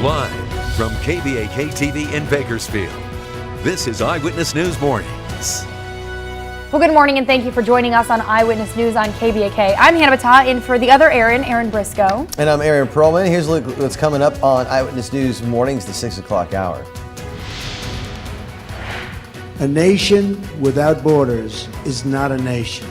Live from KBAK-TV in Bakersfield, this is Eyewitness News Mornings. Well, good morning and thank you for joining us on Eyewitness News on KBAK. I'm Hannah Battah, in for the other Aaron Briscoe. And I'm Aaron Perlman. Here's a look what's coming up on Eyewitness News Mornings, the 6 o'clock hour. A nation without borders is not a nation.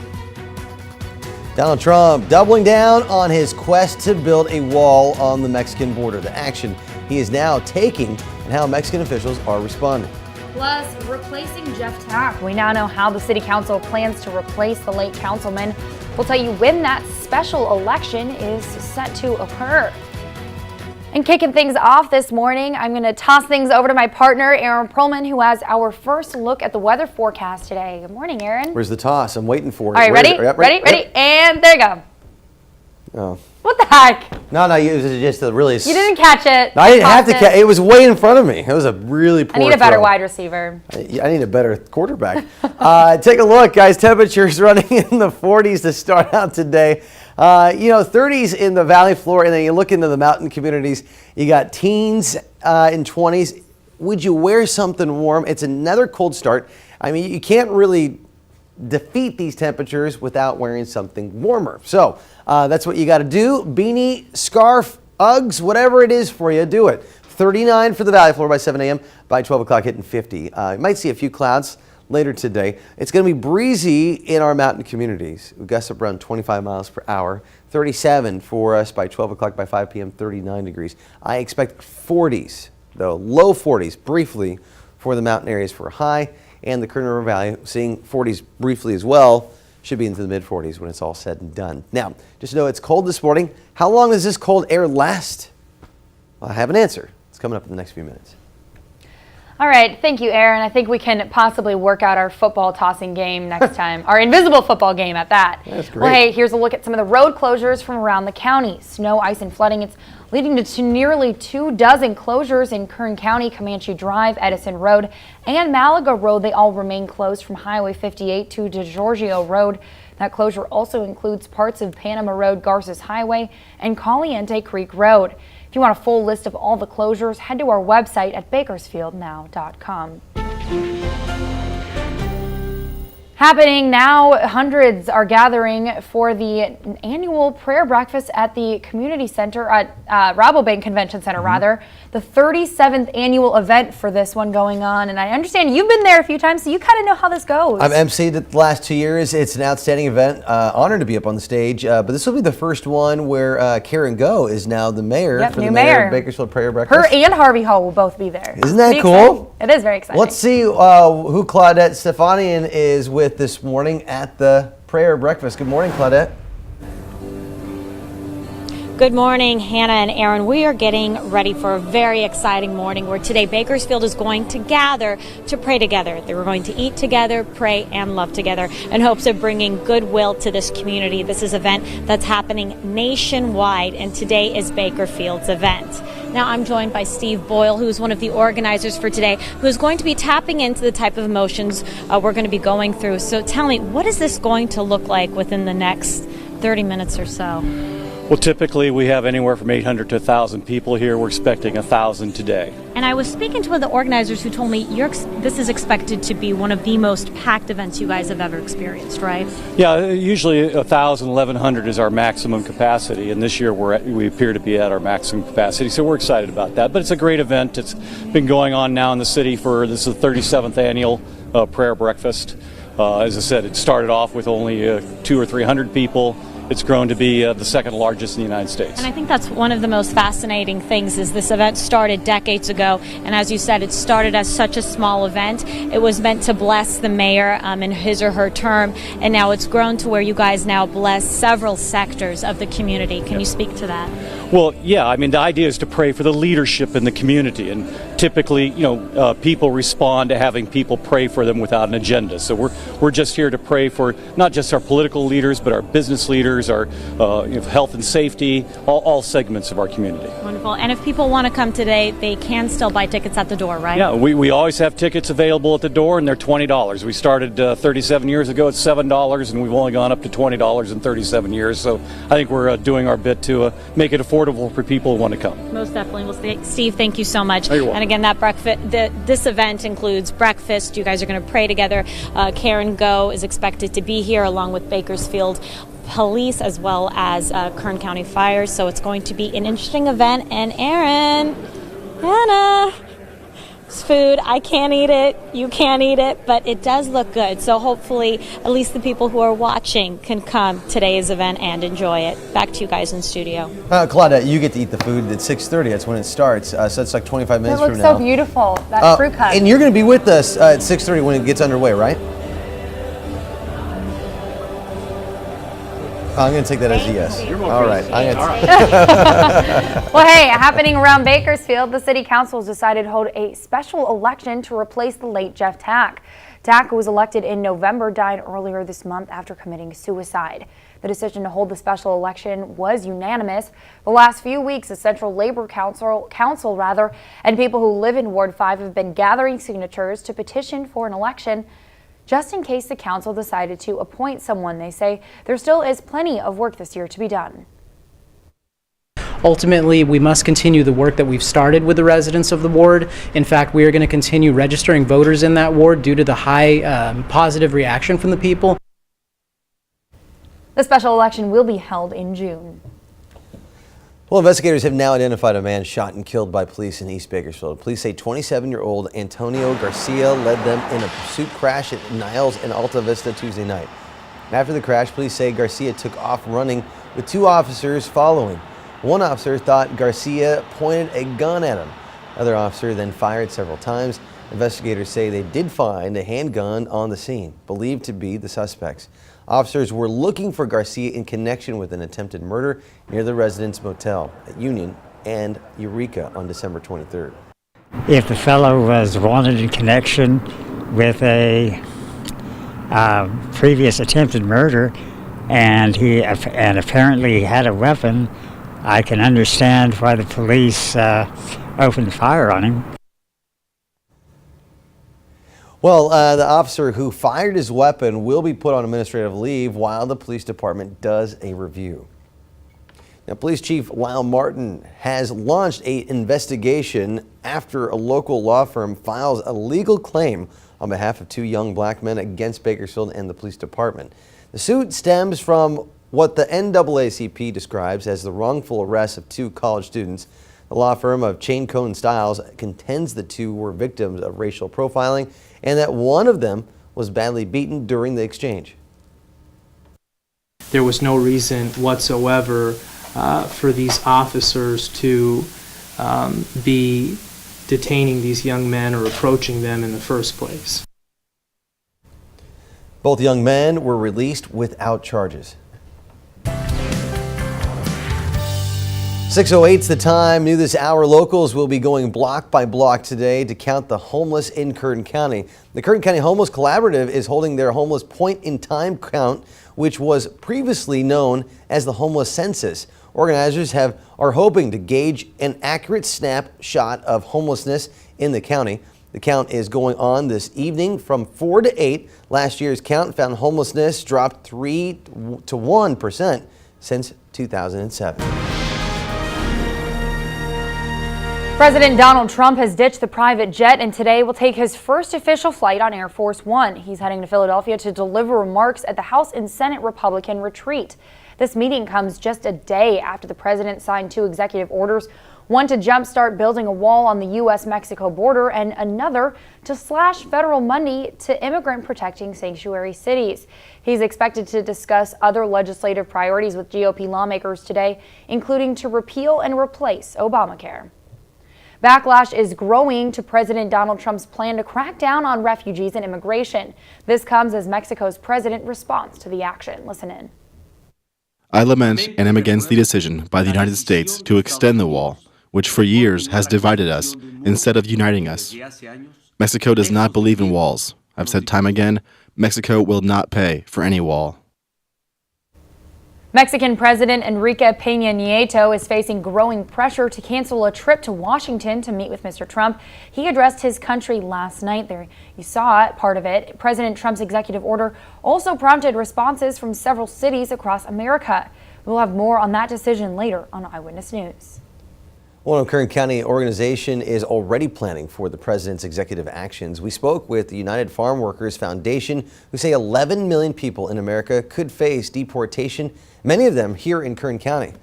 Donald Trump doubling down on his quest to build a wall on the Mexican border. The action he is now taking and how Mexican officials are responding. Plus, replacing Jeff Tack. We now know how the city council plans to replace the late councilman. We'll tell you when that special election is set to occur. And kicking things off this morning, I'm going to toss things over to my partner, Aaron Perlman, who has our first look at the weather forecast today. Good morning, Aaron. Where's the toss? I'm waiting for it. All right, ready? Ready? And there you go. Oh. What the heck? No, it was just a really... You didn't catch it. No, I didn't have to catch it. It was way in front of me. It was a really poor I need a better throw. wide receiver. I need a better quarterback. Take a look, guys. Temperatures running in the 40s to start out today. 30s in the valley floor, and then you look into the mountain communities. You got teens in 20s. Would you wear something warm? It's another cold start. I mean, you can't really defeat these temperatures without wearing something warmer. So that's what you got to do. Beanie, scarf, Uggs, whatever it is for you, do it. 39 for the valley floor by 7 a.m. By 12 o'clock, hitting 50. You might see a few clouds later today. It's going to be breezy in our mountain communities. Gusts up around 25 miles per hour. 37 for us by 12 o'clock, by 5 p.m., 39 degrees. I expect 40s, though, low 40s briefly for the mountain areas for a high. And the Kern River Valley, seeing 40s briefly as well, should be into the mid-40s when it's all said and done. Now, just know it's cold this morning. How long does this cold air last? Well, I have an answer. It's coming up in the next few minutes. All right, thank you, Aaron. I think we can possibly work out our football tossing game next time. Our invisible football game at that. That's great. Well, hey, here's a look at some of the road closures from around the county. Snow, ice, and flooding. It's leading to nearly 24 closures in Kern County. Comanche Drive, Edison Road, and Malaga Road. They all remain closed from Highway 58 to DeGiorgio Road. That closure also includes parts of Panama Road, Garces Highway, and Caliente Creek Road. If you want a full list of all the closures, head to our website at bakersfieldnow.com. Happening now, hundreds are gathering for the annual prayer breakfast at the community center at Rabobank Convention Center, the 37th annual event for this one going on. And I understand you've been there a few times, so you kind of know how this goes. I've emceed it the last 2 years. It's an outstanding event. Honored to be up on the stage. But this will be the first one where Karen Go is now the mayor for the mayor of Bakersfield Prayer Breakfast. Her and Harvey Hall will both be there. Isn't that cool? Exciting. It is very exciting. Let's see who Claudette Stefanian is with this morning at the prayer breakfast. Good morning, Claudette. Good morning, Hannah and Aaron. We are getting ready for a very exciting morning where today Bakersfield is going to gather to pray together. They were going to eat together, pray, and love together in hopes of bringing goodwill to this community. This is an event that's happening nationwide, and today is Bakersfield's event. Now I'm joined by Steve Boyle, who is one of the organizers for today, who is going to be tapping into the type of emotions we're going to be going through. So tell me, what is this going to look like within the next 30 minutes or so? Well, typically we have anywhere from 800 to 1,000 people here. We're expecting 1,000 today. And I was speaking to one of the organizers who told me this is expected to be one of the most packed events you guys have ever experienced, right? Yeah, usually 1,000, 1,100 is our maximum capacity, and this year we appear to be at our maximum capacity, so we're excited about that. But it's a great event. It's been going on now in the city this is the 37th annual prayer breakfast. As I said, it started off with only 200 or 300 people. It's grown to be the second largest in the United States. And I think that's one of the most fascinating things is this event started decades ago. And as you said, it started as such a small event. It was meant to bless the mayor in his or her term. And now it's grown to where you guys now bless several sectors of the community. Can you speak to that? Well, yeah, I mean, the idea is to pray for the leadership in the community. And typically, people respond to having people pray for them without an agenda. So we're just here to pray for not just our political leaders, but our business leaders, our health and safety, all segments of our community. Wonderful. And if people want to come today, they can still buy tickets at the door, right? Yeah, we always have tickets available at the door, and they're $20. We started 37 years ago at $7, and we've only gone up to $20 in 37 years. So I think we're doing our bit to make it affordable for people who want to come. Most definitely. Well, Steve, thank you so much. Oh, you're welcome. And again, that this event includes breakfast. You guys are going to pray together. Karen Go is expected to be here along with Bakersfield Police as well as Kern County Fire. So it's going to be an interesting event. And Aaron, Hannah, it's food. I can't eat it. You can't eat it, but it does look good. So hopefully at least the people who are watching can come to today's event and enjoy it. Back to you guys in studio. Claudia, you get to eat the food at 6:30. That's when it starts. So it's like 25 minutes from now. It looks so beautiful, that fruit cup. And you're going to be with us at 6:30 when it gets underway, right? I'm going to take that as a yes. All right. Well, hey, happening around Bakersfield, the city council has decided to hold a special election to replace the late Jeff Tack. Tack, who was elected in November, died earlier this month after committing suicide. The decision to hold the special election was unanimous. The last few weeks, the Central Labor Council and people who live in Ward 5 have been gathering signatures to petition for an election. Just in case the council decided to appoint someone, they say there still is plenty of work this year to be done. Ultimately, we must continue the work that we've started with the residents of the ward. In fact, we are going to continue registering voters in that ward due to the high positive reaction from the people. The special election will be held in June. Well, investigators have now identified a man shot and killed by police in East Bakersfield. Police say 27-year-old Antonio Garcia led them in a pursuit crash at Niles and Alta Vista Tuesday night. After the crash, police say Garcia took off running with two officers following. One officer thought Garcia pointed a gun at him. Another officer then fired several times. Investigators say they did find a handgun on the scene, believed to be the suspect's. Officers were looking for Garcia in connection with an attempted murder near the residence motel at Union and Eureka on December 23rd. If the fellow was wanted in connection with a previous attempted murder and apparently had a weapon, I can understand why the police opened fire on him. Well, the officer who fired his weapon will be put on administrative leave while the police department does a review. Now, Police Chief Lyle Martin has launched an investigation after a local law firm files a legal claim on behalf of two young black men against Bakersfield and the police department. The suit stems from what the NAACP describes as the wrongful arrest of two college students. The law firm of Chain Cone Styles contends the two were victims of racial profiling and that one of them was badly beaten during the exchange. There was no reason whatsoever for these officers to be detaining these young men or approaching them in the first place. Both young men were released without charges. 6:08's the time. New this hour, locals will be going block by block today to count the homeless in Kern County. The Kern County Homeless Collaborative is holding their homeless point-in-time count, which was previously known as the homeless census. Organizers are hoping to gauge an accurate snapshot of homelessness in the county. The count is going on this evening from 4 to 8. Last year's count found homelessness dropped 3 to 1% since 2007. President Donald Trump has ditched the private jet and today will take his first official flight on Air Force One. He's heading to Philadelphia to deliver remarks at the House and Senate Republican retreat. This meeting comes just a day after the president signed two executive orders, one to jumpstart building a wall on the U.S.-Mexico border and another to slash federal money to immigrant protecting sanctuary cities. He's expected to discuss other legislative priorities with GOP lawmakers today, including to repeal and replace Obamacare. Backlash is growing to President Donald Trump's plan to crack down on refugees and immigration. This comes as Mexico's president responds to the action. Listen in. I lament and am against the decision by the United States to extend the wall, which for years has divided us instead of uniting us. Mexico does not believe in walls. I've said time again, Mexico will not pay for any wall. Mexican President Enrique Peña Nieto is facing growing pressure to cancel a trip to Washington to meet with Mr. Trump. He addressed his country last night. There you saw it, part of it. President Trump's executive order also prompted responses from several cities across America. We'll have more on that decision later on Eyewitness News. Well, Kern County organization is already planning for the president's executive actions. We spoke with the United Farm Workers Foundation, who say 11 million people in America could face deportation, many of them here in Kern County.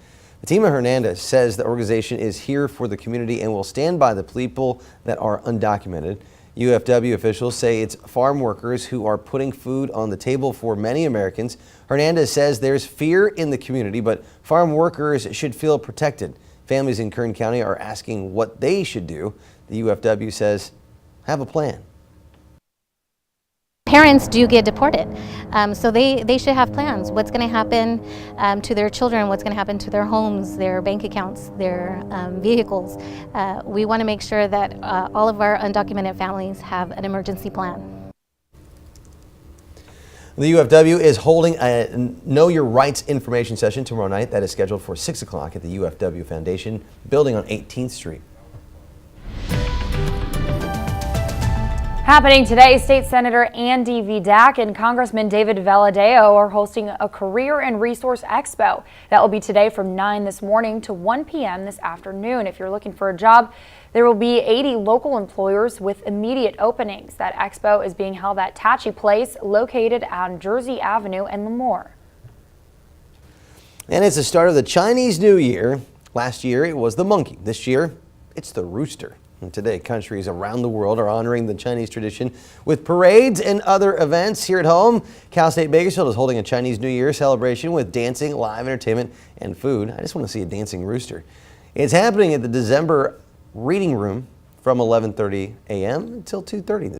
Fatima Hernandez says the organization is here for the community and will stand by the people that are undocumented. UFW officials say it's farm workers who are putting food on the table for many Americans. Hernandez says there's fear in the community, but farm workers should feel protected. Families in Kern County are asking what they should do. The UFW says, have a plan. Parents do get deported, so they should have plans. What's going to happen to their children, what's going to happen to their homes, their bank accounts, their vehicles. We want to make sure that all of our undocumented families have an emergency plan. The UFW is holding a Know Your Rights information session tomorrow night that is scheduled for 6 o'clock at the UFW Foundation building on 18th Street. Happening today, State Senator Andy Vidak and Congressman David Valadao are hosting a Career and Resource Expo. That will be today from 9 this morning to 1 p.m. this afternoon. If you're looking for a job, there will be 80 local employers with immediate openings. That expo is being held at Tachi Place, located on Jersey Avenue in Lemoore. And it's the start of the Chinese New Year. Last year it was the monkey. This year it's the rooster. And today, countries around the world are honoring the Chinese tradition with parades and other events. Here at home, Cal State Bakersfield is holding a Chinese New Year celebration with dancing, live entertainment, and food. I just want to see a dancing rooster. It's happening at the December Reading Room from 11:30 a.m. until 2:30.